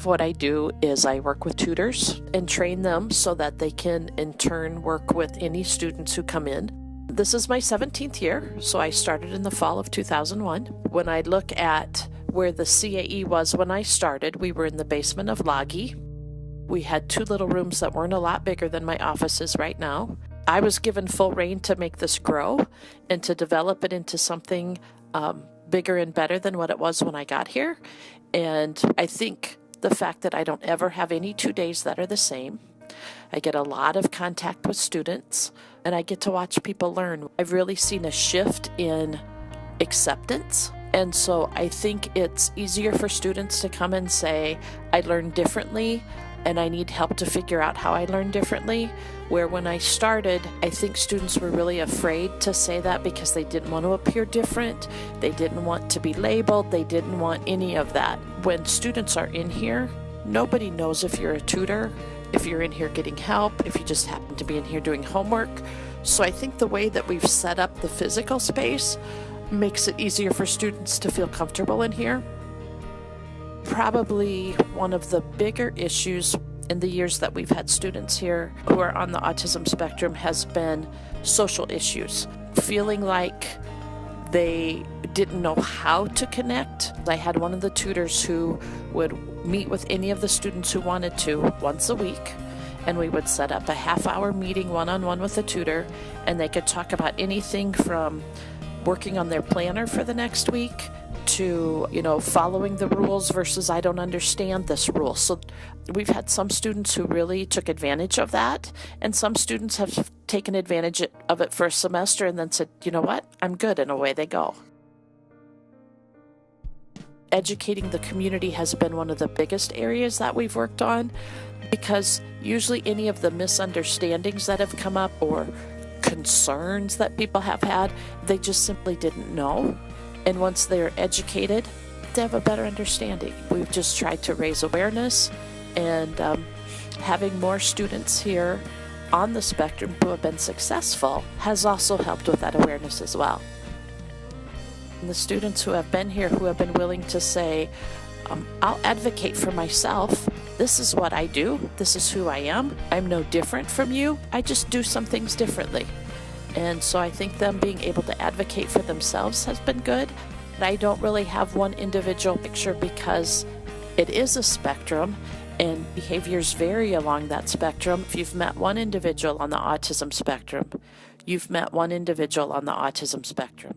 of what I do is I work with tutors and train them so that they can in turn work with any students who come in. This is my 17th year, so I started in the fall of 2001. When I look at where the CAE was when I started, we were in the basement of Loggy. We had 2 little rooms that weren't a lot bigger than my office is right now. I was given full reign to make this grow and to develop it into something bigger and better than what it was when I got here. And I think the fact that I don't ever have any 2 days that are the same. I get a lot of contact with students, and I get to watch people learn. I've really seen a shift in acceptance. And so I think it's easier for students to come and say, I learned differently, and I need help to figure out how I learned differently. Where when I started, I think students were really afraid to say that because they didn't want to appear different. They didn't want to be labeled. They didn't want any of that. When students are in here, nobody knows if you're a tutor, if you're in here getting help, if you just happen to be in here doing homework. So I think the way that we've set up the physical space makes it easier for students to feel comfortable in here. Probably one of the bigger issues in the years that we've had students here who are on the autism spectrum has been social issues. Feeling like they didn't know how to connect. I had one of the tutors who would meet with any of the students who wanted to once a week, and we would set up a half-hour meeting one-on-one with the tutor, and they could talk about anything from working on their planner for the next week to, following the rules versus I don't understand this rule. So we've had some students who really took advantage of that, and some students have taken advantage of it for a semester and then said, you know what, I'm good, and away they go. Educating the community has been one of the biggest areas that we've worked on, because usually any of the misunderstandings that have come up or concerns that people have had, they just simply didn't know. And once they're educated, they have a better understanding. We've just tried to raise awareness, and having more students here on the spectrum who have been successful has also helped with that awareness as well. And the students who have been here who have been willing to say, I'll advocate for myself. This is what I do. This is who I am. I'm no different from you. I just do some things differently. And so I think them being able to advocate for themselves has been good. I don't really have one individual picture because it is a spectrum and behaviors vary along that spectrum. If you've met one individual on the autism spectrum, you've met one individual on the autism spectrum.